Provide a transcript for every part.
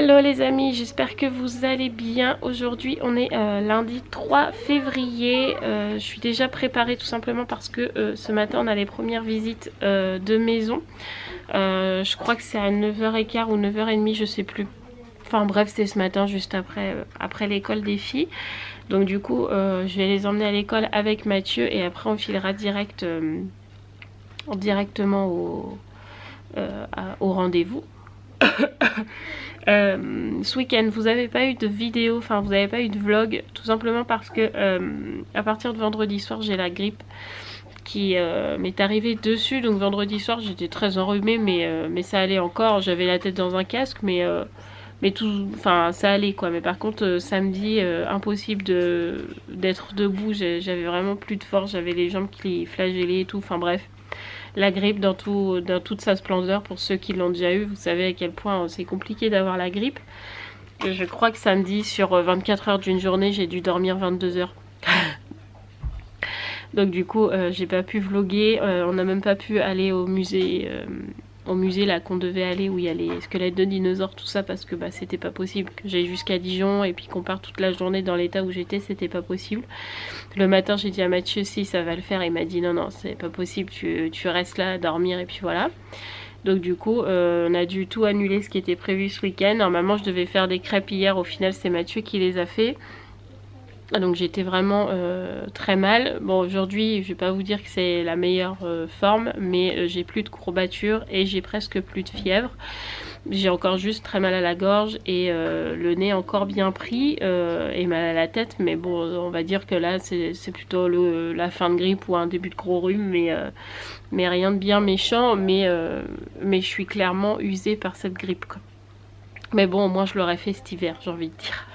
Hello les amis, j'espère que vous allez bien. Aujourd'hui on est lundi 3 février. Je suis déjà préparée tout simplement parce que ce matin on a les premières visites de maison. Je crois que c'est à 9h15 ou 9h30, je sais plus. Enfin bref, c'est ce matin juste après l'école des filles. Donc du coup je vais les emmener à l'école avec Mathieu et après on filera directement au rendez-vous. Ce week-end vous n'avez pas eu de vidéo, enfin vous n'avez pas eu de vlog, tout simplement parce que à partir de vendredi soir j'ai la grippe qui m'est arrivée dessus. Donc vendredi soir j'étais très enrhumée, mais ça allait encore, j'avais la tête dans un casque, mais tout, enfin ça allait quoi. Mais par contre samedi impossible d'être debout, j'avais vraiment plus de force, j'avais les jambes qui flagellaient et tout, enfin bref. La grippe dans toute sa splendeur, pour ceux qui l'ont déjà eu, vous savez à quel point c'est compliqué d'avoir la grippe. Et je crois que samedi, sur 24 heures d'une journée, j'ai dû dormir 22 heures. Donc du coup, j'ai pas pu vlogger, on n'a même pas pu aller au musée là qu'on devait aller, où il y a les squelettes de dinosaures, tout ça, parce que bah, c'était pas possible que j'aille jusqu'à Dijon et puis qu'on parte toute la journée dans l'état où j'étais, c'était pas possible. Le matin j'ai dit à Mathieu si ça va le faire, il m'a dit non c'est pas possible, tu restes là à dormir et puis voilà. Donc du coup on a dû tout annuler ce qui était prévu ce week-end. Normalement je devais faire des crêpes hier, au final c'est Mathieu qui les a fait. Donc j'étais vraiment très mal. Bon aujourd'hui je vais pas vous dire que c'est la meilleure forme, mais j'ai plus de courbatures et j'ai presque plus de fièvre. J'ai encore juste très mal à la gorge et le nez encore bien pris et mal à la tête. Mais bon, on va dire que là c'est plutôt la fin de grippe ou un début de gros rhume, mais rien de bien méchant. Mais je suis clairement usée par cette grippe quoi. Mais bon, au moins je l'aurais fait cet hiver, j'ai envie de dire.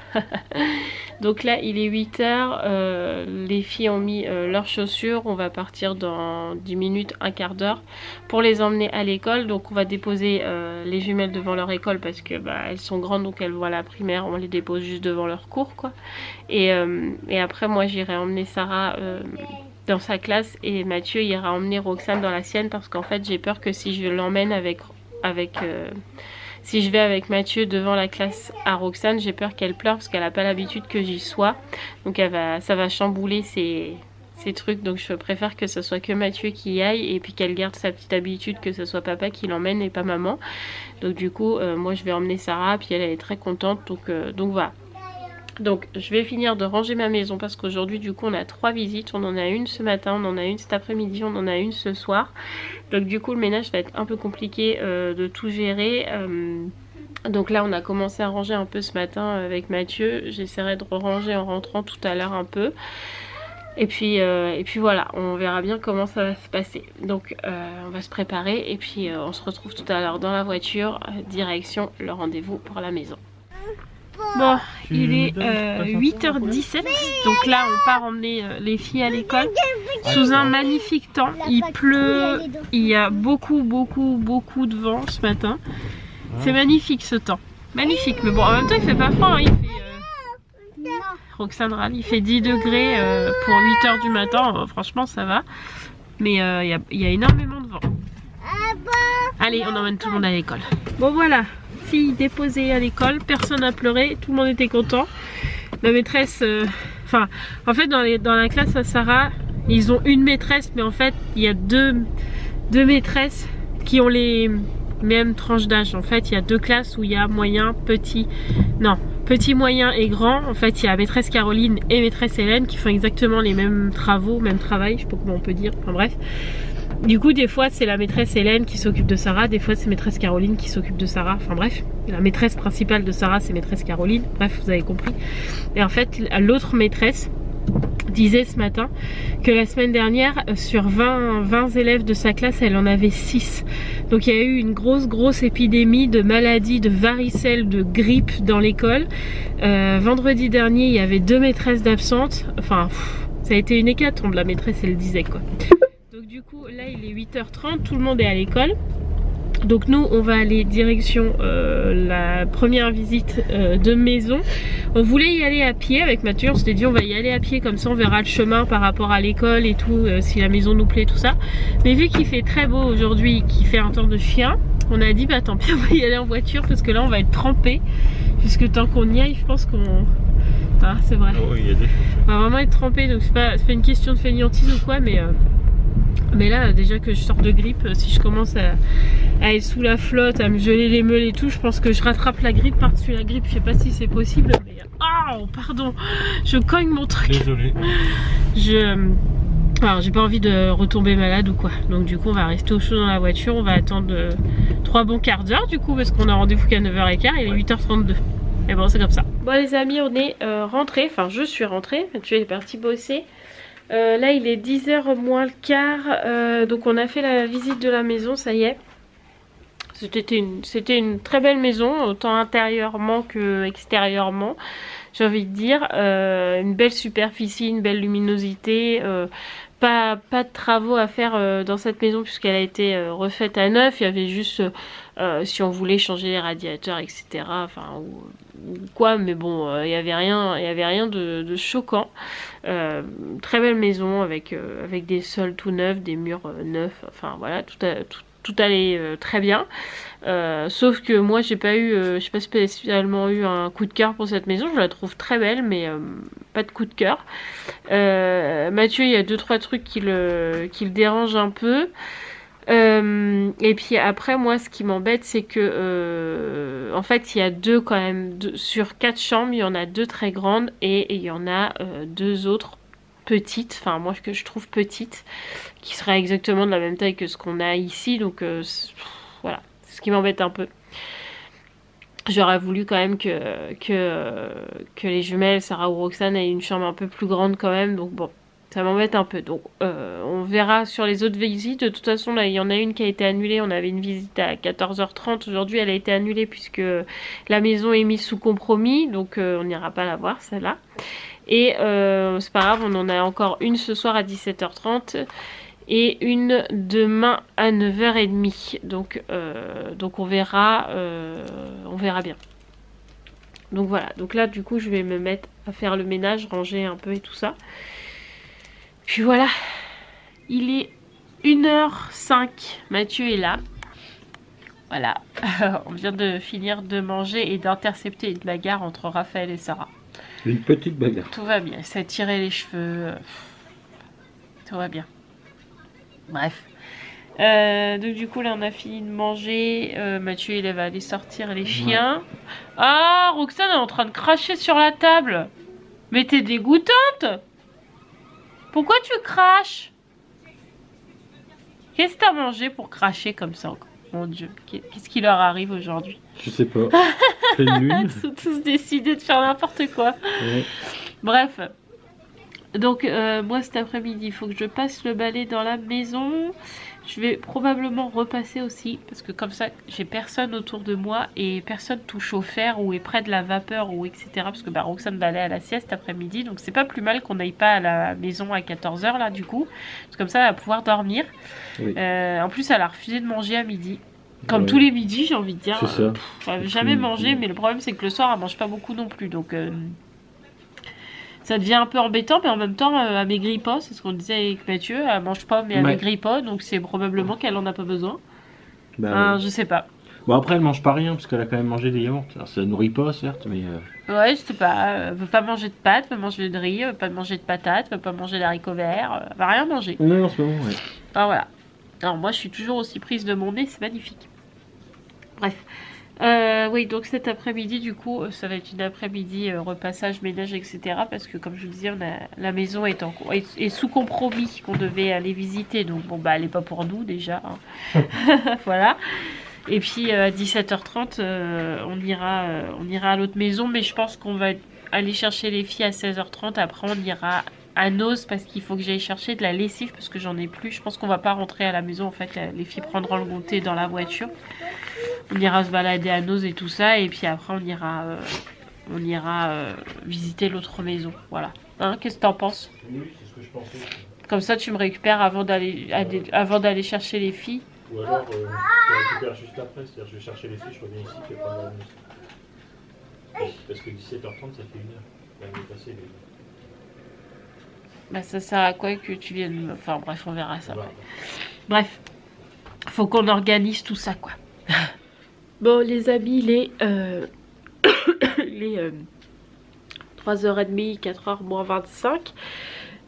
Donc là il est 8h, les filles ont mis leurs chaussures, on va partir dans 10 minutes, un quart d'heure pour les emmener à l'école. Donc on va déposer les jumelles devant leur école parce que bah, elles sont grandes, donc elles vont à la primaire, on les dépose juste devant leur cours quoi. Et après moi j'irai emmener Sarah dans sa classe et Mathieu ira emmener Roxane dans la sienne, parce qu'en fait j'ai peur que si je l'emmène si je vais avec Mathieu devant la classe à Roxane, j'ai peur qu'elle pleure parce qu'elle n'a pas l'habitude que j'y sois. Donc ça va chambouler ses trucs. Donc je préfère que ce soit que Mathieu qui y aille et puis qu'elle garde sa petite habitude que ce soit papa qui l'emmène et pas maman. Donc du coup, moi je vais emmener Sarah, puis elle est très contente. Donc voilà. Donc je vais finir de ranger ma maison parce qu'aujourd'hui du coup on a 3 visites. On en a une ce matin, on en a une cet après-midi, on en a une ce soir. Donc du coup le ménage va être un peu compliqué de tout gérer. Donc là on a commencé à ranger un peu ce matin avec Mathieu. J'essaierai de ranger en rentrant tout à l'heure un peu. Et puis voilà, on verra bien comment ça va se passer. Donc on va se préparer et puis on se retrouve tout à l'heure dans la voiture, direction le rendez-vous pour la maison. Bon, il est 8h17, donc là on part emmener les filles à l'école sous un magnifique temps. Il pleut, il y a beaucoup de vent ce matin. C'est magnifique ce temps, magnifique, mais bon en même temps il fait pas froid, hein. Il fait Roxane râle, il fait 10 degrés pour 8h du matin, franchement ça va, mais il y a énormément de vent. Allez, on emmène tout le monde à l'école. Bon voilà, fille déposée à l'école, personne n'a pleuré, tout le monde était content. La maîtresse, en fait dans la classe à Sarah, ils ont une maîtresse, mais en fait il y a deux maîtresses qui ont les mêmes tranches d'âge. En fait il y a 2 classes où il y a moyen, petit, moyen et grand. En fait il y a maîtresse Caroline et maîtresse Hélène qui font exactement les mêmes travaux, même travail, je sais pas comment on peut dire, enfin bref. Du coup des fois c'est la maîtresse Hélène qui s'occupe de Sarah, des fois c'est maîtresse Caroline qui s'occupe de Sarah, enfin bref. La maîtresse principale de Sarah c'est maîtresse Caroline, bref vous avez compris. Et en fait l'autre maîtresse disait ce matin que la semaine dernière sur 20 élèves de sa classe elle en avait 6. Donc il y a eu une grosse épidémie de maladies, de varicelle, de grippe dans l'école. Vendredi dernier il y avait 2 maîtresses d'absentes, enfin ça a été une hécatombe, la maîtresse elle disait quoi. Donc du coup là il est 8h30, tout le monde est à l'école. Donc nous on va aller direction la première visite de maison. On voulait y aller à pied avec Mathieu, on s'était dit on va y aller à pied, comme ça on verra le chemin par rapport à l'école et tout, si la maison nous plaît, tout ça. Mais vu qu'il fait très beau aujourd'hui, qu'il fait un temps de chien, on a dit bah tant pis on va y aller en voiture parce que là on va être trempé. puisque tant qu'on y aille, je pense qu'on... Ah, c'est vrai. Oh, il y a des choses. On va vraiment être trempé, donc c'est pas une question de fainéantise ou quoi, mais là, déjà que je sors de grippe, si je commence à être sous la flotte, à me geler les meules et tout, je pense que je rattrape la grippe par-dessus la grippe. Je sais pas si c'est possible, mais... Oh, pardon, je cogne mon truc. Désolé. Alors, j'ai pas envie de retomber malade ou quoi. Donc du coup, on va rester au chaud dans la voiture. On va attendre 3 bons quarts d'heure du coup, parce qu'on a rendez-vous qu'à 9h15, il est 8h32. Et bon, c'est comme ça. Bon les amis, on est rentrés. Enfin, je suis rentrée. Tu es parti bosser. Là, il est 10h moins le quart. Donc on a fait la visite de la maison, ça y est. C'était une très belle maison, autant intérieurement que extérieurement, j'ai envie de dire. Une belle superficie, une belle luminosité. Pas de travaux à faire dans cette maison puisqu'elle a été refaite à neuf. Il y avait juste si on voulait changer les radiateurs, etc. Enfin, ou quoi, mais bon, il y avait rien de choquant. Très belle maison avec des sols tout neufs, des murs neufs. Enfin voilà, tout allait très bien. Sauf que moi j'ai pas spécialement eu un coup de cœur pour cette maison. Je la trouve très belle, mais pas de coup de cœur. Mathieu, il y a 2-3 trucs qui le dérangent un peu. Et puis après, moi ce qui m'embête, c'est que en fait il y a quand même sur 4 chambres, il y en a 2 très grandes et il y en a 2 autres petites, enfin moi que je trouve petites, qui seraient exactement de la même taille que ce qu'on a ici. Donc voilà, c'est ce qui m'embête un peu. J'aurais voulu quand même que les jumelles Sarah ou Roxane aient une chambre un peu plus grande quand même. Donc bon, ça m'embête un peu. Donc on verra sur les autres visites. De toute façon, là il y en a une qui a été annulée. On avait une visite à 14h30. Aujourd'hui elle a été annulée puisque la maison est mise sous compromis. Donc on n'ira pas la voir celle-là. Et c'est pas grave, on en a encore une ce soir à 17h30 et une demain à 9h30. Donc on verra bien. Donc voilà, donc là du coup je vais me mettre à faire le ménage, ranger un peu et tout ça. Puis voilà, il est 1h05, Mathieu est là. Voilà, on vient de finir de manger et d'intercepter une bagarre entre Raphaël et Sarah. Une petite bagarre. Tout va bien, ça a tiré les cheveux. Tout va bien. Bref. Donc du coup là on a fini de manger. Mathieu il va aller sortir les chiens. Ah, Roxane est en train de cracher sur la table. Mais t'es dégoûtante. Pourquoi tu craches? Qu'est-ce que t'as mangé pour cracher comme ça encore? Mon Dieu, qu'est-ce qui leur arrive aujourd'hui? Je sais pas. Pleine lune. Ils sont tous décidés de faire n'importe quoi. Ouais. Bref. Donc moi cet après-midi, il faut que je passe le balai dans la maison. Je vais probablement repasser aussi, parce que comme ça, j'ai personne autour de moi et personne touche au fer ou est près de la vapeur ou etc. Parce que bah, Roxane va aller à la sieste après-midi, donc c'est pas plus mal qu'on n'aille pas à la maison à 14h là du coup. Parce que comme ça, elle va pouvoir dormir. Oui. En plus, elle a refusé de manger à midi. Comme tous les midis, j'ai envie de dire. C'est ça. Elle n'a jamais mangé, mais le problème c'est que le soir, elle mange pas beaucoup non plus. Donc ça devient un peu embêtant, mais en même temps, elle maigrit pas. C'est ce qu'on disait avec Mathieu. Elle mange pas, mais elle maigrit pas. Donc c'est probablement qu'elle en a pas besoin. Bah, je sais pas. Bon, après, elle mange pas rien, parce qu'elle a quand même mangé des yaourts. Alors, ça nourrit pas, certes, mais... Ouais, je sais pas. Elle veut pas manger de pâtes, elle veut manger de riz, elle veut pas manger de patates, elle veut pas manger d'haricots verts. Elle va rien manger. Non, en ce moment, ouais. Alors voilà. Alors moi, je suis toujours aussi prise de mon nez, c'est magnifique. Bref. Oui, donc cet après-midi, du coup, ça va être une après-midi repassage, ménage, etc. Parce que, comme je vous disais, la maison est sous compromis qu'on devait aller visiter. Donc, bon, bah, elle n'est pas pour nous, déjà. Hein. Voilà. Et puis, à 17h30, on ira à l'autre maison. Mais je pense qu'on va aller chercher les filles à 16h30. Après, on ira à Noz parce qu'il faut que j'aille chercher de la lessive parce que j'en ai plus. Je pense qu'on va pas rentrer à la maison. En fait, les filles prendront le goûter dans la voiture. On ira se balader à Noz et tout ça. Et puis après, on ira visiter l'autre maison. Voilà. Hein, qu'est-ce que t'en penses? Oui, c'est ce que je pensais. Comme ça, tu me récupères avant d'aller chercher les filles. Ou alors, je te récupère juste après. C'est-à-dire, je vais chercher les filles, je reviens ici, tu vas prendre la Noz. Parce que 17h30, ça fait 1 heure. On va passer les... Bah ça sert à quoi que tu viennes... Enfin bref, on verra ça. Bref, faut qu'on organise tout ça quoi. Bon les amis, il est il est 3h30, 4h moins 25.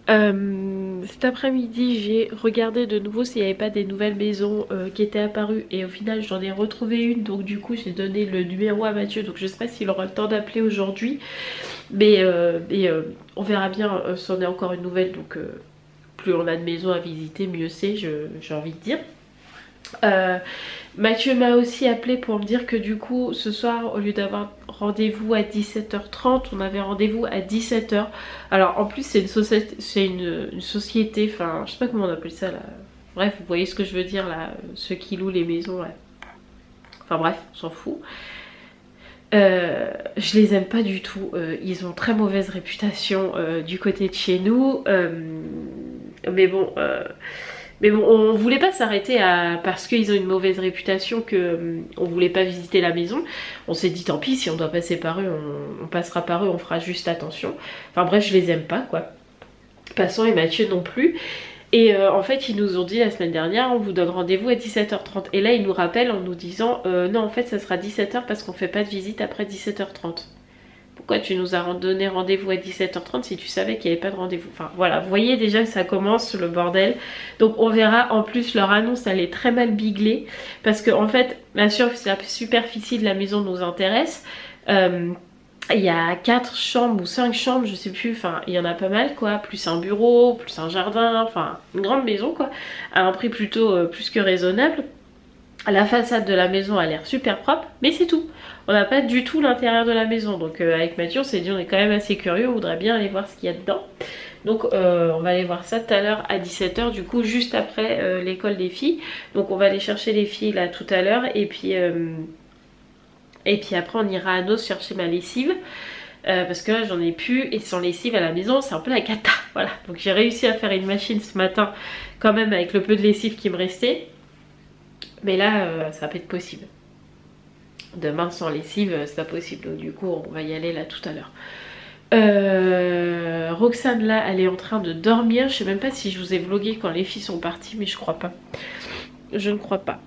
Cet après-midi j'ai regardé de nouveau s'il n'y avait pas des nouvelles maisons qui étaient apparues et au final j'en ai retrouvé une, donc du coup j'ai donné le numéro à Mathieu, donc je sais pas s'il aura le temps d'appeler aujourd'hui, mais on verra bien si on est encore une nouvelle, donc plus on a de maisons à visiter mieux c'est, j'ai envie de dire. Mathieu m'a aussi appelé pour me dire que du coup ce soir au lieu d'avoir rendez-vous à 17h30 on avait rendez-vous à 17h. Alors en plus c'est une société, enfin je sais pas comment on appelle ça là. Bref vous voyez ce que je veux dire là, ceux qui louent les maisons là. Enfin bref on s'en fout. Je les aime pas du tout, ils ont très mauvaise réputation du côté de chez nous, mais bon on voulait pas s'arrêter parce qu'ils ont une mauvaise réputation que on voulait pas visiter la maison. On s'est dit tant pis, si on doit passer par eux, on passera par eux, on fera juste attention. Enfin bref, je les aime pas quoi. Passons et Mathieu non plus. Et en fait ils nous ont dit la semaine dernière on vous donne rendez-vous à 17h30. Et là ils nous rappellent en nous disant non en fait ça sera 17h parce qu'on fait pas de visite après 17h30. Pourquoi tu nous as donné rendez-vous à 17h30 si tu savais qu'il n'y avait pas de rendez-vous? Enfin voilà, vous voyez déjà que ça commence le bordel. Donc on verra, en plus leur annonce elle est très mal biglée. Parce que en fait, bien sûr la superficie de la maison nous intéresse. Il y a 4 chambres ou 5 chambres, je sais plus, enfin il y en a pas mal quoi. Plus un bureau, plus un jardin, enfin une grande maison quoi. À un prix plutôt plus que raisonnable. La façade de la maison a l'air super propre, mais c'est tout. On n'a pas du tout l'intérieur de la maison. Donc avec Mathieu on s'est dit on est quand même assez curieux, on voudrait bien aller voir ce qu'il y a dedans. Donc on va aller voir ça tout à l'heure à 17h, du coup juste après l'école des filles. Donc on va aller chercher les filles là tout à l'heure et puis après on ira à Nos chercher ma lessive. Parce que là j'en ai plus et sans lessive à la maison c'est un peu la cata. Voilà, donc j'ai réussi à faire une machine ce matin quand même avec le peu de lessive qui me restait. Mais là ça va pas être possible. Demain sans lessive c'est pas possible, donc du coup on va y aller là tout à l'heure. Roxane là elle est en train de dormir. Je sais même pas si je vous ai vlogué quand les filles sont parties, mais je crois pas. Je ne crois pas.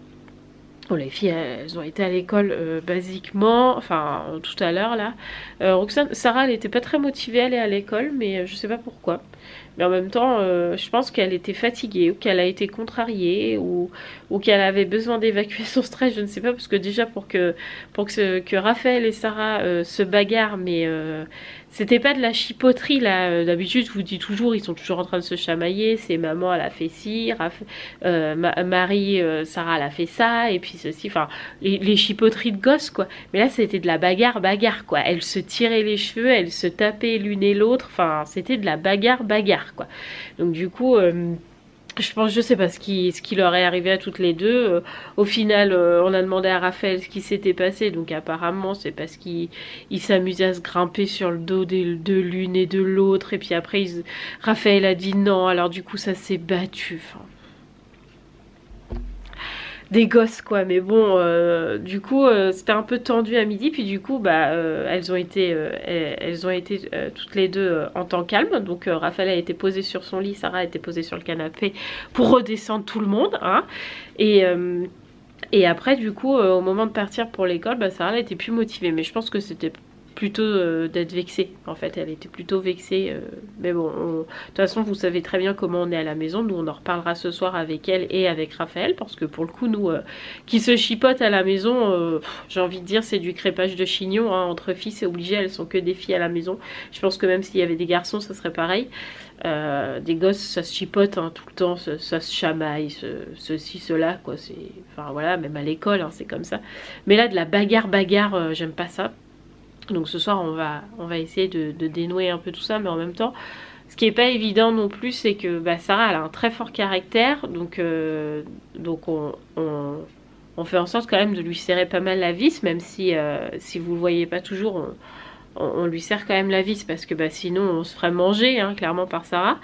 Bon, les filles elles ont été à l'école basiquement, enfin tout à l'heure là. Roxane, Sarah elle était pas très motivée à aller à l'école, mais je sais pas pourquoi. Mais en même temps je pense qu'elle était fatiguée ou qu'elle a été contrariée ou qu'elle avait besoin d'évacuer son stress, je ne sais pas, parce que déjà pour que Raphaël et Sarah se bagarrent, mais c'était pas de la chipoterie là. D'habitude je vous dis toujours ils sont toujours en train de se chamailler, c'est maman elle a fait ci, Marie, Sarah elle a fait ça, et puis ceci, enfin les chipoteries de gosses quoi. Mais là c'était de la bagarre quoi, elles se tiraient les cheveux, elles se tapaient l'une et l'autre, enfin c'était de la bagarre quoi. Donc du coup je pense, je sais pas ce qui leur est arrivé à toutes les deux. Au final, on a demandé à Raphaël ce qui s'était passé. Donc apparemment, c'est parce qu'il s'amusait à se grimper sur le dos de l'une et de l'autre. Et puis après, Raphaël a dit non. Alors du coup, ça s'est battu. Enfin, des gosses quoi, mais bon du coup c'était un peu tendu à midi, puis du coup bah elles ont été toutes les deux en temps calme. Donc Raphaël a été posé sur son lit, Sarah a été posée sur le canapé pour redescendre tout le monde hein. Et après du coup au moment de partir pour l'école, bah, Sarah elle était plus motivée, mais je pense que c'était plutôt d'être vexée. En fait elle était plutôt vexée, mais bon de toute façon vous savez très bien comment on est à la maison. Nous on en reparlera ce soir avec elle et avec Raphaël, parce que pour le coup nous qui se chipotent à la maison, j'ai envie de dire c'est du crépage de chignon hein. Entre filles c'est obligé, elles sont que des filles à la maison. Je pense que même s'il y avait des garçons ça serait pareil. Des gosses ça se chipote hein, tout le temps, ça se chamaille, ceci, cela quoi. Enfin voilà, même à l'école hein, c'est comme ça. Mais là de la bagarre, j'aime pas ça. Donc ce soir on va essayer de dénouer un peu tout ça, mais en même temps ce qui est pas évident non plus c'est que bah, Sarah elle a un très fort caractère, donc on fait en sorte quand même de lui serrer pas mal la vis, même si vous le voyez pas toujours, on lui serre quand même la vis, parce que bah, sinon on se ferait manger hein, clairement par Sarah.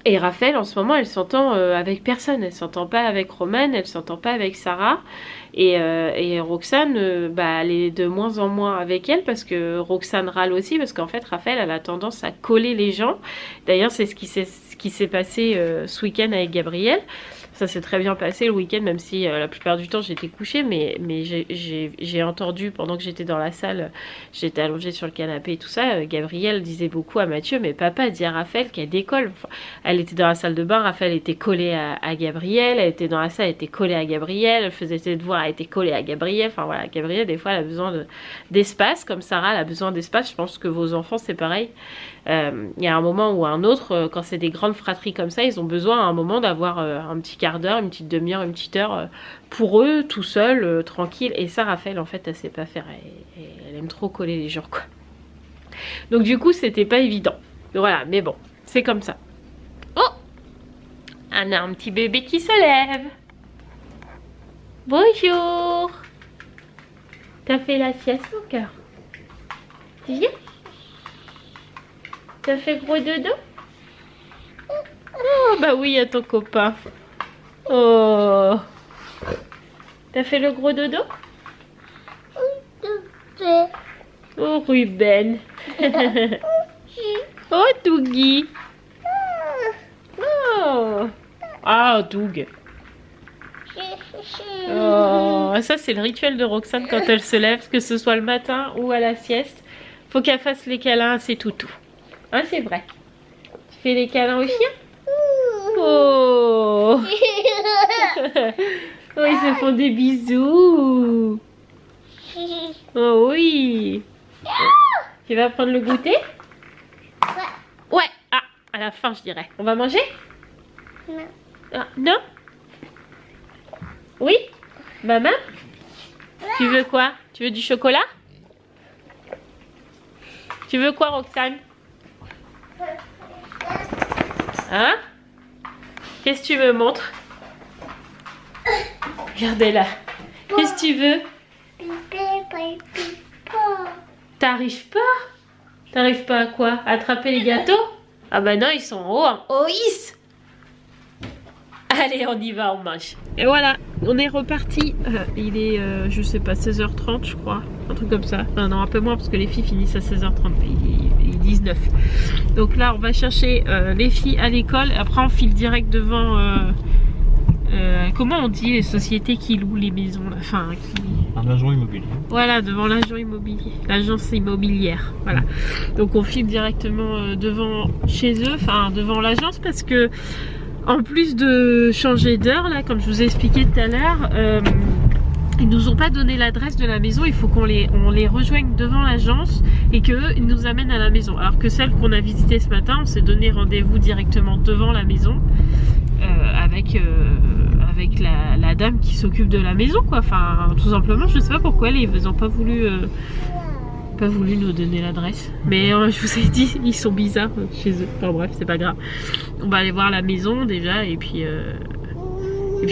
Et Raphaël en ce moment elle s'entend avec personne, elle s'entend pas avec Romane, elle s'entend pas avec Sarah. Et Roxane, bah, elle est de moins en moins avec elle, parce que Roxane râle aussi, parce qu'en fait Raphaël elle a tendance à coller les gens. D'ailleurs c'est ce ce qui s'est passé ce week-end avec Gabriel. Ça s'est très bien passé le week-end, même si la plupart du temps j'étais couchée, mais j'ai entendu pendant que j'étais dans la salle, j'étais allongée sur le canapé et tout ça, Gabriel disait beaucoup à Mathieu, mais papa dit à Raphaël qu'elle décolle. Enfin, elle était dans la salle de bain, Raphaël était collé à Gabriel, elle était dans la salle, elle était collée à Gabriel, elle faisait ses devoirs, elle était collée à Gabriel. Enfin voilà, Gabriel des fois elle a besoin d'espace, comme Sarah elle a besoin d'espace. Je pense que vos enfants c'est pareil. Il y a un moment ou un autre, quand c'est des grandes fratries comme ça, ils ont besoin à un moment d'avoir un petit quart d'heure, une petite demi-heure, une petite heure pour eux, tout seul, tranquille. Et ça, Raphaël, en fait, elle sait pas faire. Elle aime trop coller les gens, quoi. Donc du coup, c'était pas évident. Voilà, mais bon, c'est comme ça. Oh, on a un petit bébé qui se lève. Bonjour. T'as fait la sieste, mon cœur? Tu viens? T'as fait gros dodo? Oh bah oui, à ton copain. Oh. T'as fait le gros dodo? Oh Ruben. Oh Dougie. Oh. Ah Doug. Oh, ça c'est le rituel de Roxane quand elle se lève, que ce soit le matin ou à la sieste. Faut qu'elle fasse les câlins à ses toutous. Hein, c'est vrai. Tu fais les câlins au chien? Oh. Oh, ils se font des bisous. Oh oui. Tu vas prendre le goûter? Ouais. Ah, à la fin je dirais. On va manger? Non. Ah, non? Oui? Maman? Tu veux quoi? Tu veux du chocolat? Tu veux quoi, Roxane? Hein? Qu'est-ce que tu me montres? Regardez-la. Qu'est-ce que tu veux? T'arrives pas? T'arrives pas à quoi? À attraper les gâteaux? Ah bah non, ils sont en haut, en haut-is. Allez, on y va, on mange. Et voilà, on est reparti. Il est, je sais pas, 16h30 je crois. Un truc comme ça. Non, un peu moins parce que les filles finissent à 16h30. Il est 19. Donc là, on va chercher les filles à l'école. Après, on file direct devant... comment on dit les sociétés qui louent les maisons là, enfin, un agent immobilier. Voilà, devant l'agent immobilier, l'agence immobilière. Voilà. Donc on file directement devant chez eux, enfin devant l'agence, parce que en plus de changer d'heure là, comme je vous ai expliqué tout à l'heure, ils nous ont pas donné l'adresse de la maison. Il faut qu'on les rejoigne devant l'agence et qu'eux ils nous amènent à la maison. Alors que celle qu'on a visitée ce matin, on s'est donné rendez-vous directement devant la maison. Avec la dame qui s'occupe de la maison, quoi. Enfin, tout simplement, je sais pas pourquoi ils ont pas voulu nous donner l'adresse. Mais je vous ai dit, ils sont bizarres chez eux. Enfin bref, c'est pas grave. On va aller voir la maison déjà et puis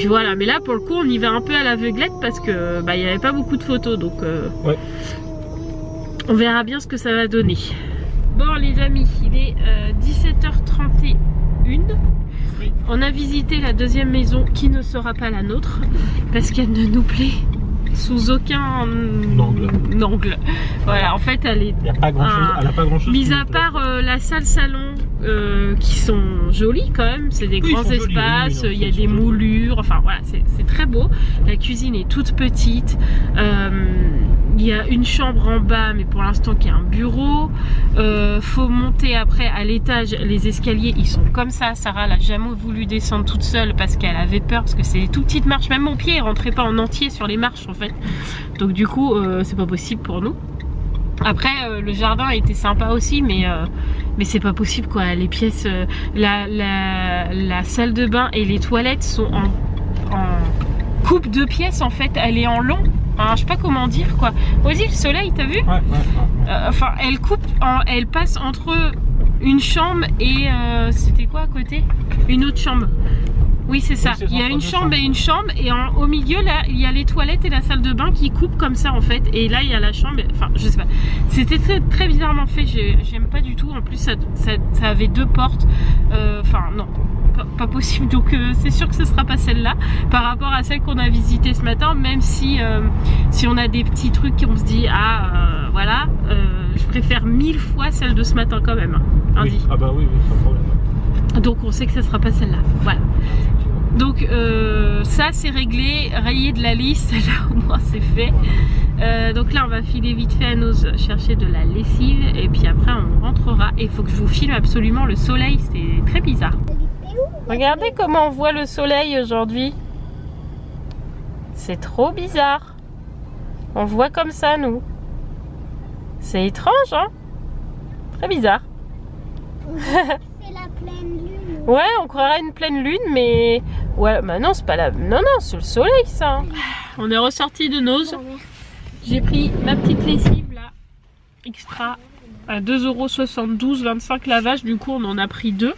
voilà. Mais là, pour le coup, on y va un peu à l'aveuglette parce que il y avait pas beaucoup de photos, donc ouais. On verra bien ce que ça va donner. Bon les amis, il est 17h31. On a visité la deuxième maison qui ne sera pas la nôtre parce qu'elle ne nous plaît sous aucun angle. Voilà, en fait elle est... Il n'y a pas grand chose, elle a pas grand chose. Mis à part la salle salon qui sont jolies quand même, c'est des grands espaces, il y a des moulures, enfin voilà, c'est très beau. La cuisine est toute petite. Il y a une chambre en bas, mais pour l'instant qui est un bureau. Faut monter après à l'étage. Les escaliers, ils sont comme ça. Sarah n'a jamais voulu descendre toute seule parce qu'elle avait peur, parce que c'est des tout petites marches. Même mon pied ne rentrait pas en entier sur les marches en fait. Donc du coup, c'est pas possible pour nous. Après, le jardin était sympa aussi, mais c'est pas possible quoi. Les pièces, la salle de bain et les toilettes sont en coupe de pièces en fait. Elle est en long. Alors, je sais pas comment dire quoi. Vas-y, le soleil, t'as vu? Ouais. Enfin, elle passe entre une chambre et c'était quoi à côté? Une autre chambre. Oui, c'est ça. Il y a une chambre et une chambre, et au milieu là, il y a les toilettes et la salle de bain qui coupent comme ça en fait. Et là, il y a la chambre. Enfin, je sais pas. C'était très bizarrement fait. J'aime pas du tout. En plus, ça avait deux portes. Enfin, non. Pas possible, donc c'est sûr que ce sera pas celle-là par rapport à celle qu'on a visitée ce matin, même si on a des petits trucs qu'on se dit voilà, je préfère 1000 fois celle de ce matin quand même, hein, oui. Ah bah oui, sans problème. Donc on sait que ça sera pas celle-là. Voilà. Donc ça c'est réglé, rayé de la liste, là au moins c'est fait. Donc là on va filer vite fait à Nose chercher de la lessive et puis après on rentrera. Et il faut que je vous filme absolument le soleil, c'est très bizarre. Regardez comment on voit le soleil aujourd'hui. C'est trop bizarre. On voit comme ça nous. C'est étrange hein. Très bizarre. C'est la pleine lune. Ouais, on croirait une pleine lune, mais... Ouais, bah non, c'est pas la... Non, non, c'est le soleil, ça. Hein. On est ressorti de Nose. J'ai pris ma petite lessive, là, extra, à 2,72 €, 25 lavages. Du coup, on en a pris 2.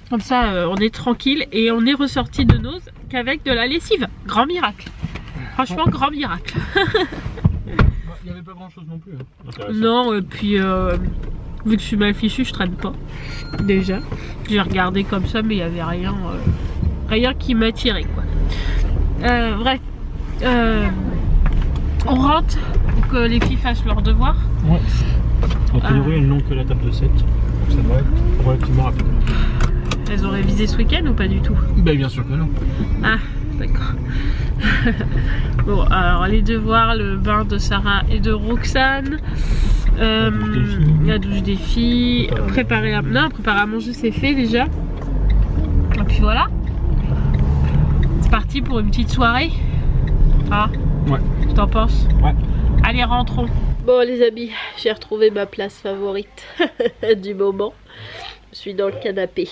Comme ça, on est tranquille. Et on est ressorti de Nose qu'avec de la lessive. Grand miracle. Franchement, grand miracle. Il n'y avait pas grand-chose non plus. Hein. Non, et puis... vu que je suis mal fichue, je traîne pas. Déjà. J'ai regardé comme ça, mais il n'y avait rien, rien qui m'attirait quoi. Bref. On rentre pour que les filles fassent leurs devoirs. Ouais. En théorie, elles n'ont que la table de 7. Donc ça va être relativement rapide. Elles ont révisé ce week-end ou pas du tout? Ben bien sûr que non. Ah, d'accord. Bon, alors les devoirs, le bain de Sarah et de Roxane. La douche des filles, préparer à manger c'est fait déjà. Et puis voilà. C'est parti pour une petite soirée. Ah, ouais. Tu t'en penses? Ouais. Allez, rentrons. Bon les amis, j'ai retrouvé ma place favorite du moment. Je suis dans le canapé.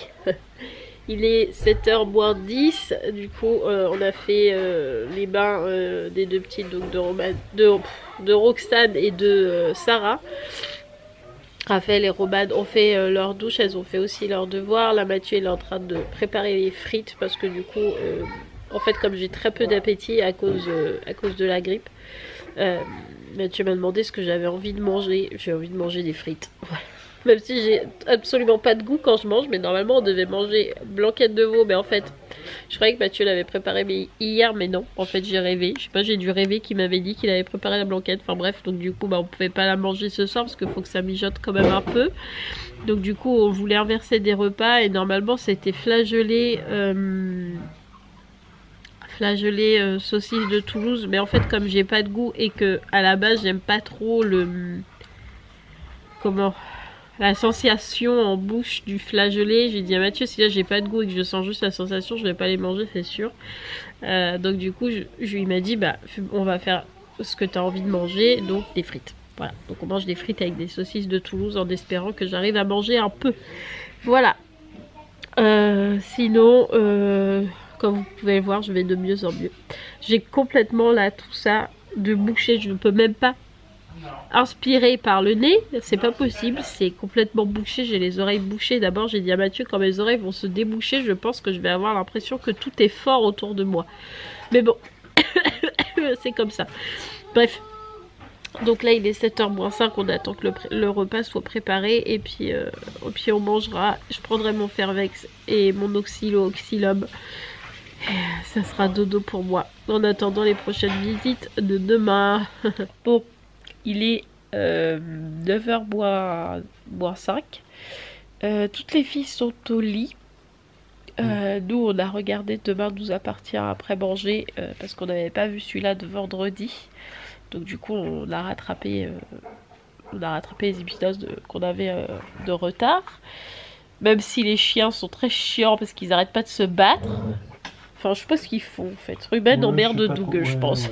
Il est 7h moins 10. Du coup, on a fait les bains des deux petites, donc de Roxane et de Sarah. Raphaël et Romane ont fait leur douche, elles ont fait aussi leur devoir. Là, Mathieu il est en train de préparer les frites parce que du coup, en fait, comme j'ai très peu d'appétit à cause de la grippe, Mathieu m'a demandé ce que j'avais envie de manger. J'ai envie de manger des frites. Voilà. Même si j'ai absolument pas de goût quand je mange, mais normalement on devait manger blanquette de veau, mais en fait, je croyais que Mathieu l'avait préparé hier, mais non, en fait j'ai rêvé, je sais pas, j'ai dû rêver qu'il m'avait dit qu'il avait préparé la blanquette, enfin bref, donc du coup bah, on pouvait pas la manger ce soir parce qu'il faut que ça mijote quand même un peu, donc du coup on voulait inverser des repas et normalement c'était flageolet saucisse de Toulouse, mais en fait comme j'ai pas de goût et que à la base j'aime pas trop la sensation en bouche du flageolet, j'ai dit à Mathieu si là j'ai pas de goût et que je sens juste la sensation, je vais pas les manger c'est sûr. Donc du coup il m'a dit bah on va faire ce que tu as envie de manger, donc des frites. Voilà, donc on mange des frites avec des saucisses de Toulouse en espérant que j'arrive à manger un peu. Voilà. Sinon, comme vous pouvez le voir, je vais de mieux en mieux. J'ai complètement là tout ça de boucher, je ne peux même pas inspiré par le nez, c'est pas possible, c'est complètement bouché, j'ai les oreilles bouchées. D'abord j'ai dit à Mathieu quand mes oreilles vont se déboucher, je pense que je vais avoir l'impression que tout est fort autour de moi. Mais bon, c'est comme ça. Bref, donc là il est 7h moins 5, on attend que le repas soit préparé et puis on mangera. Je prendrai mon Fervex et mon Oxylum. Ça sera dodo pour moi en attendant les prochaines visites de demain. Bon, il est 9h moins 5. Toutes les filles sont au lit. Nous on a regardé Demain nous appartient après manger parce qu'on n'avait pas vu celui-là de vendredi. Donc du coup on a rattrapé les épisodes qu'on avait de retard. Même si les chiens sont très chiants parce qu'ils n'arrêtent pas de se battre. Enfin je sais pas ce qu'ils font en fait. Ruben emmerde Doug je pense.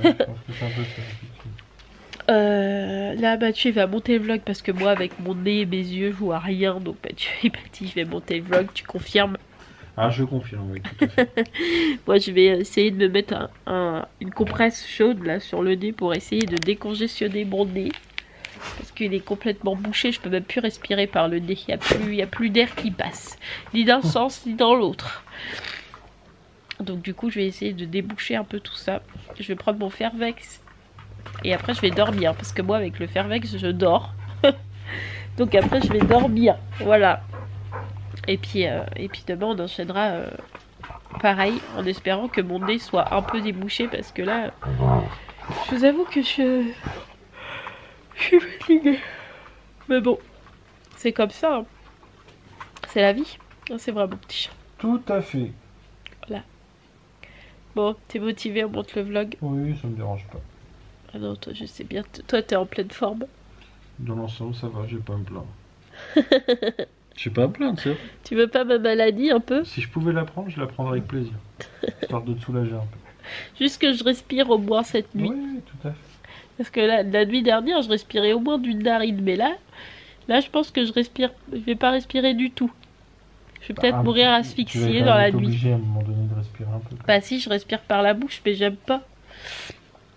Là Mathieu il va monter le vlog parce que moi avec mon nez et mes yeux je vois rien, donc Mathieu il m'a dit je vais monter le vlog, tu confirmes? Ah je confirme, oui tout à fait. Moi je vais essayer de me mettre une compresse chaude là sur le nez pour essayer de décongestionner mon nez parce qu'il est complètement bouché, je peux même plus respirer par le nez, il y a plus d'air qui passe, ni d'un sens ni dans l'autre. Donc du coup je vais essayer de déboucher un peu tout ça. Je vais prendre mon Fervex et après je vais dormir parce que moi avec le Fervex je dors. Donc après je vais dormir, voilà. Et puis demain on enchaînera pareil en espérant que mon nez soit un peu débouché parce que là je vous avoue que je suis fatiguée. Mais bon, c'est comme ça, hein. C'est la vie. Ah, c'est vraiment petit chat. Tout à fait. Bon, t'es motivé, on monte le vlog. Oui, ça me dérange pas. Ah non, toi, je sais bien. Toi, t'es en pleine forme. Dans l'ensemble, ça va, j'ai pas à me plaindre. J'ai pas à me plaindre, c'est vrai. Tu veux pas ma maladie un peu? Si je pouvais la prendre, je la prendrais avec plaisir. Histoire de te soulager un peu. Juste que je respire au moins cette nuit. Oui, tout à fait. Parce que la nuit dernière, je respirais au moins d'une narine. Mais là, je pense que je vais pas respirer du tout. Je vais peut-être mourir Tu vas asphyxiée quand dans même la être nuit. obligé à un moment donné de respirer un peu. Bah si, je respire par la bouche, mais j'aime pas.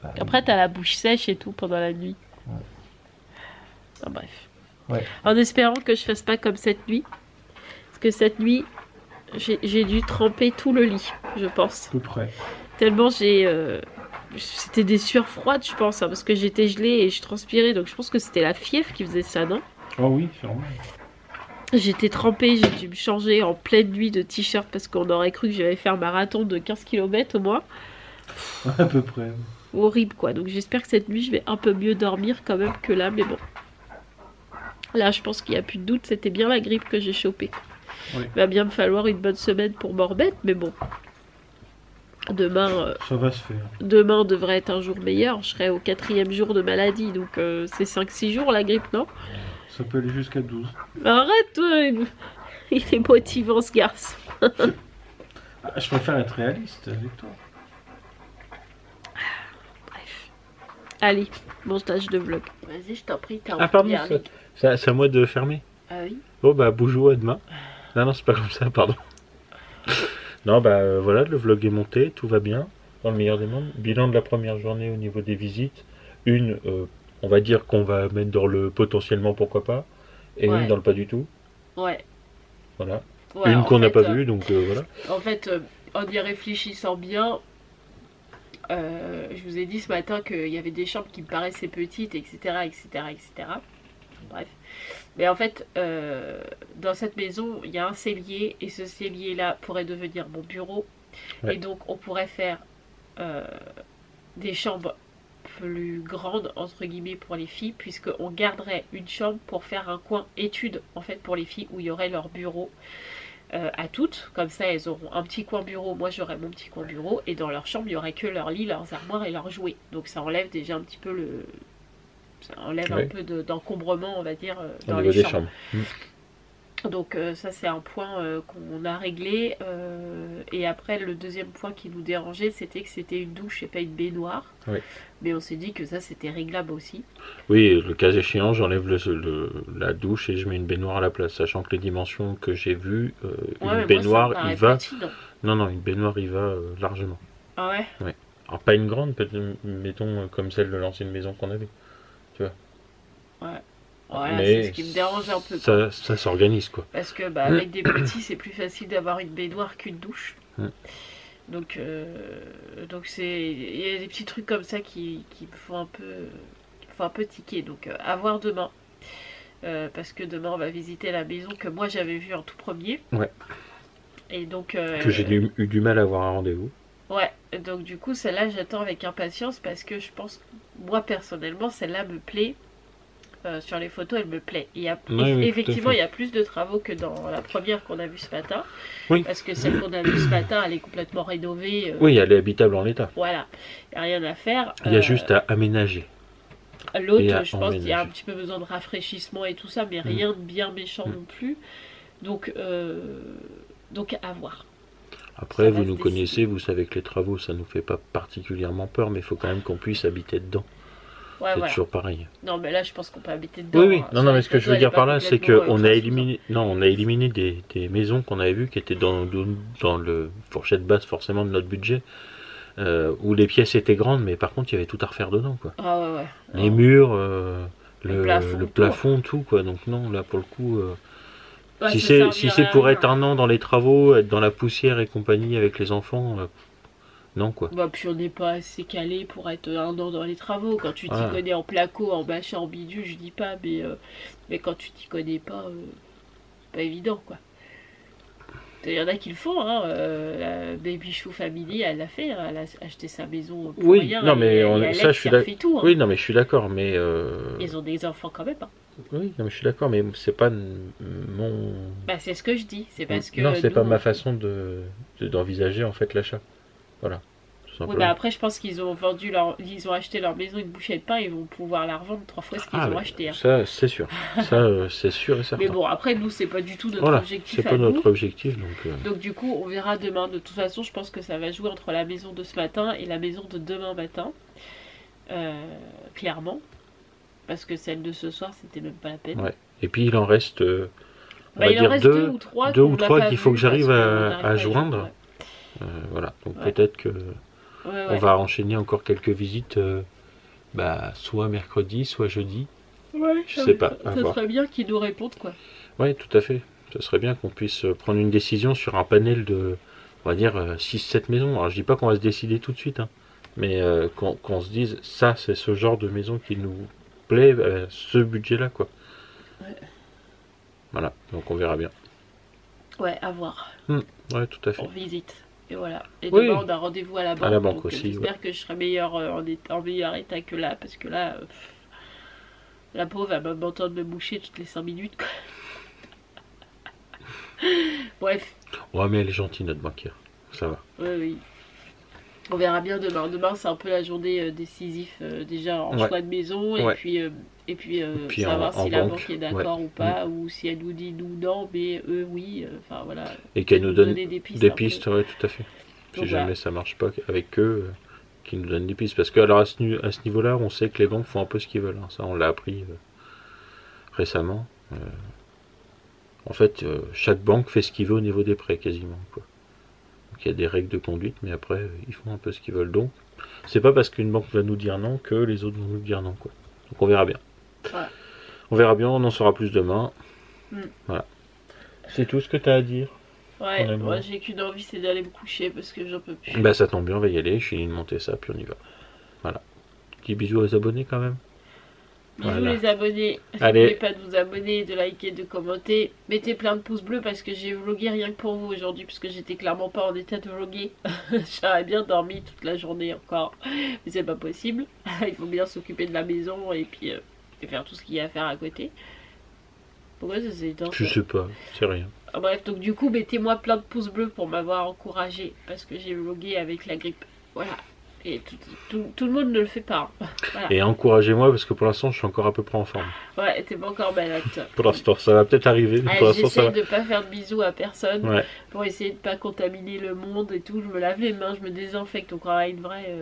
Bah, Après, t'as la bouche sèche et tout pendant la nuit. Ouais. Enfin, bref. Ouais. En espérant que je fasse pas comme cette nuit. Parce que cette nuit, j'ai dû tremper tout le lit, je pense. À peu près. Tellement c'était des sueurs froides, je pense, hein, parce que j'étais gelée et je transpirais. Donc je pense que c'était la fièvre qui faisait ça, non? Oh oui, sûrement. J'étais trempée, j'ai dû me changer en pleine nuit de t-shirt parce qu'on aurait cru que j'allais faire un marathon de 15 km au moins. À peu près. Horrible quoi. Donc j'espère que cette nuit je vais un peu mieux dormir quand même que là, mais bon. Là je pense qu'il n'y a plus de doute, c'était bien la grippe que j'ai chopée. Oui. Il va bien me falloir une bonne semaine pour m'en remettre, mais bon. Demain, Ça va se faire. demain devrait être un jour meilleur. Je serai au 4e jour de maladie, donc c'est 5-6 jours la grippe, non? Ça peut aller jusqu'à 12. Arrête, toi, il est motivant ce garçon. Ah, je préfère être réaliste avec toi. Bref. Allez, montage de vlog. Vas-y, je t'en prie, t'as Ah pardon, c'est à moi de fermer. Ah oui. Oh bah boujou, à demain. Non, c'est pas comme ça, pardon. Non, bah voilà, le vlog est monté, tout va bien, dans le meilleur des mondes. Bilan de la première journée au niveau des visites. On va dire qu'on va mettre dans le potentiellement pourquoi pas, et Ouais. une dans le pas du tout. Ouais. Voilà. Ouais, Une en qu'on n'a fait, pas vue, donc voilà. En fait, en y réfléchissant bien, je vous ai dit ce matin qu'il y avait des chambres qui me paraissaient petites, etc., etc., etc. Bref. Mais en fait, dans cette maison, il y a un cellier, et ce cellier-là pourrait devenir mon bureau. Ouais. Et donc, on pourrait faire des chambres plus grande entre guillemets pour les filles, puisqu'on garderait une chambre pour faire un coin études en fait pour les filles où il y aurait leur bureau à toutes, comme ça elles auront un petit coin bureau, moi j'aurai mon petit coin bureau, et dans leur chambre il y aurait que leur lit, leurs armoires et leurs jouets, donc ça enlève déjà un petit peu ça enlève un peu d'encombrement on va dire dans les chambres. Donc ça c'est un point qu'on a réglé, et après le deuxième point qui nous dérangeait c'était que c'était une douche et pas une baignoire, mais on s'est dit que ça c'était réglable aussi. Oui, le cas échéant j'enlève la douche et je mets une baignoire à la place, sachant que les dimensions que j'ai vues, une baignoire il va... Non, une baignoire il va largement. Ah ouais? Ouais. Alors pas une grande, mettons comme celle de l'ancienne maison qu'on avait, tu vois. Ouais. Voilà, mais c'est ce qui me dérange un peu. Ça s'organise quoi. Parce que avec des petits, c'est plus facile d'avoir une baignoire qu'une douche. Donc il y a des petits trucs comme ça qui me font un peu tiquer. Donc à voir demain. Parce que demain on va visiter la maison que moi j'avais vue en tout premier. Ouais. Et donc que j'ai eu du mal à avoir un rendez-vous. Ouais, donc du coup celle-là j'attends avec impatience parce que je pense, moi personnellement, celle-là me plaît. Sur les photos, elle me plaît. Effectivement, il y a plus de travaux que dans la première qu'on a vue ce matin. Oui. Parce que celle qu'on a vue ce matin, elle est complètement rénovée. Oui, elle est habitable en l'état. Voilà, il n'y a rien à faire. Il y a juste à aménager. L'autre, je pense qu'il y a un petit peu besoin de rafraîchissement et tout ça, mais rien de bien méchant non plus. Donc à voir. Après, vous nous connaissez, vous savez que les travaux, ça nous fait pas particulièrement peur, mais il faut quand même qu'on puisse habiter dedans. Ouais, c'est toujours pareil. Non, mais là, je pense qu'on peut habiter dedans. Oui. Hein. Non, mais ce que je veux dire par là, c'est qu'on a éliminé, des maisons qu'on avait vues qui étaient dans le fourchette basse forcément de notre budget, où les pièces étaient grandes, mais par contre, il y avait tout à refaire dedans, quoi. Ah ouais. Les murs, le plafond, tout, quoi. Donc non, là, pour le coup, si c'est pour être un an dans les travaux, être dans la poussière et compagnie avec les enfants. Non quoi. Puis on n'est pas assez calé pour être un an dans les travaux. Quand tu t'y connais en placo, en machin, en bidule, je dis pas, mais quand tu t'y connais pas, pas évident quoi. Il y en a qui le font, hein. La Baby Chou Family, elle l'a fait, hein. Elle a acheté sa maison pour rien. Non mais ça je suis d'accord. Tout, hein. Oui, non mais je suis d'accord, mais ils ont des enfants quand même. Hein. Oui, non, mais je suis d'accord, mais c'est pas mon... Bah c'est ce que je dis, c'est parce que Non, c'est nous, pas ma façon d'envisager en fait l'achat. Voilà, tout Oui, simplement. bah après je pense qu'ils ont ils ont acheté leur maison une bouchée de pain, ils vont pouvoir la revendre 3 fois ce qu'ils Ah, ont mais acheté. Hein. ça, c'est sûr. Ça, c'est sûr et certain. Mais bon, après nous c'est pas du tout notre Voilà, objectif c'est à pas nous. notre objectif, donc... Donc du coup on verra demain. De toute façon je pense que ça va jouer entre la maison de ce matin et la maison de demain matin. Clairement. Parce que celle de ce soir c'était même pas la peine. Ouais. Et puis il en reste, on Bah, va il en dire reste deux ou trois ou qu'on n'a trois pas qu'il faut vu que j'arrive parce qu'on n'arrive pas à à joindre. Ouais. Voilà, donc Ouais. peut-être que Ouais, on va enchaîner encore quelques visites, soit mercredi, soit jeudi. Ouais, Je sais pas, à ça voir. serait bien qu'ils nous répondent quoi. Ouais, tout à fait. Ce serait bien qu'on puisse prendre une décision sur un panel de, on va dire, 6-7 maisons. Alors je dis pas qu'on va se décider tout de suite, hein, mais qu'on se dise, ça c'est ce genre de maison qui nous plaît, ce budget-là, quoi. Ouais. Voilà, donc on verra bien. Ouais, à voir. Ouais, tout à fait. En visite. Et voilà. Et Oui. demain, on a rendez-vous à la banque. À la banque donc, aussi, j'espère que je serai meilleur en meilleur état que là. Parce que là, la pauvre, elle va m'entendre me boucher toutes les 5 minutes. Quoi. Bref. Ouais, mais elle est gentille, notre banquière. Ça va. Oui. On verra bien demain. Demain, c'est un peu la journée décisive. Déjà en choix de maison. Ouais. Et puis en savoir si la banque, banque est d'accord ou pas. Ou si elle nous dit nous non, mais eux oui. Enfin voilà. Et qu'elle nous donne donner des pistes. Ouais, tout à fait. Si Donc, jamais voilà. ça marche pas avec eux, qu'ils nous donnent des pistes. Parce que alors à ce niveau-là, on sait que les banques font un peu ce qu'ils veulent. Hein. Ça, on l'a appris récemment. En fait, chaque banque fait ce qu'il veut au niveau des prêts, quasiment. Quoi. Donc il y a des règles de conduite, mais après, ils font un peu ce qu'ils veulent. Donc, c'est pas parce qu'une banque va nous dire non que les autres vont nous dire non. Quoi. Donc on verra bien. Ouais. On verra bien, on en saura plus demain. Voilà. C'est tout ce que tu as à dire. Ouais, moi j'ai qu'une envie, c'est d'aller me coucher parce que j'en peux plus. Bah ça tombe bien, on va y aller, je finis de monter ça, puis on y va. Voilà. Petit bisou aux abonnés quand même. Bisous Voilà. les abonnés. Allez. N'oubliez pas de vous abonner, de liker, de commenter. Mettez plein de pouces bleus parce que j'ai vlogué rien que pour vous aujourd'hui, parce que j'étais clairement pas en état de vloguer. J'aurais bien dormi toute la journée encore, mais c'est pas possible. Il faut bien s'occuper de la maison et puis et faire tout ce qu'il y a à faire à côté. Pourquoi ça s'est éteint? Je sais pas, c'est rien. Bref, donc du coup, mettez-moi plein de pouces bleus pour m'avoir encouragé parce que j'ai vlogué avec la grippe. Voilà. Et tout le monde ne le fait pas. Hein. Voilà. Et encouragez-moi parce que pour l'instant je suis encore à peu près en forme. Ouais, t'es pas encore malade. Pour l'instant, ça va peut-être arriver, mais pour l'instant ça J'essaie va. de pas faire de bisous à personne Ouais. pour essayer de pas contaminer le monde et tout. Je me lave les mains, je me désinfecte encore à une vraie.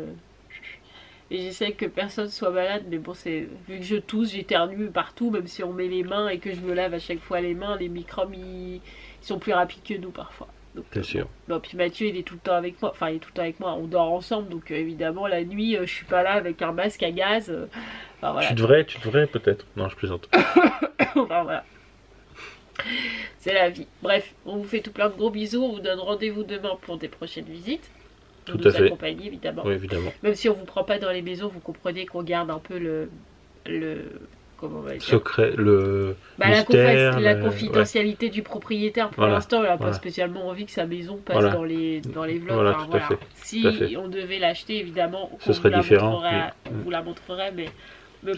Et j'essaie que personne soit malade, mais bon, c'est vu que je tousse, j'éternue partout, même si on met les mains et que je me lave à chaque fois les mains, les microbes ils sont plus rapides que nous parfois. C'est sûr. Bon, puis Mathieu il est tout le temps avec moi, enfin il est tout le temps avec moi, on dort ensemble, donc évidemment la nuit je suis pas là avec un masque à gaz. Enfin, voilà. Tu devrais peut-être. Non, je plaisante. Enfin, voilà. C'est la vie. Bref, on vous fait tout plein de gros bisous, on vous donne rendez-vous demain pour des prochaines visites. Tout nous à fait. accompagner évidemment. Oui, évidemment. Même si on vous prend pas dans les maisons, vous comprenez qu'on garde un peu le comment on va dire, Secret, le la mystère, confidentialité du propriétaire. Pour Voilà, l'instant, il n'a pas voilà. spécialement envie que sa maison passe Voilà. dans les vlogs. Voilà, Enfin, tout à fait. Si Tout à fait. on devait l'acheter, évidemment, Ce serait différent. on vous la montrerait, mais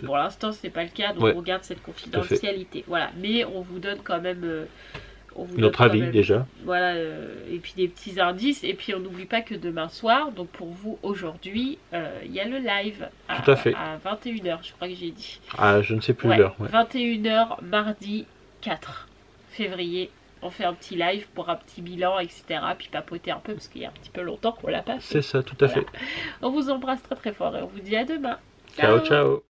pour l'instant, c'est pas le cas, donc Ouais. on garde cette confidentialité. Voilà, mais on vous donne quand même notre avis déjà. Voilà, et puis des petits indices. Et puis on n'oublie pas que demain soir, donc pour vous aujourd'hui, il y a le live Tout à fait. à 21h, je crois que j'ai dit. Ah, je ne sais plus Ouais, l'heure. Ouais. 21h, mardi 4 février. On fait un petit live pour un petit bilan, etc. Puis papoter un peu parce qu'il y a un petit peu longtemps qu'on l'a pas fait. C'est ça, tout à fait. On vous embrasse très très fort et on vous dit à demain. Ciao, ciao.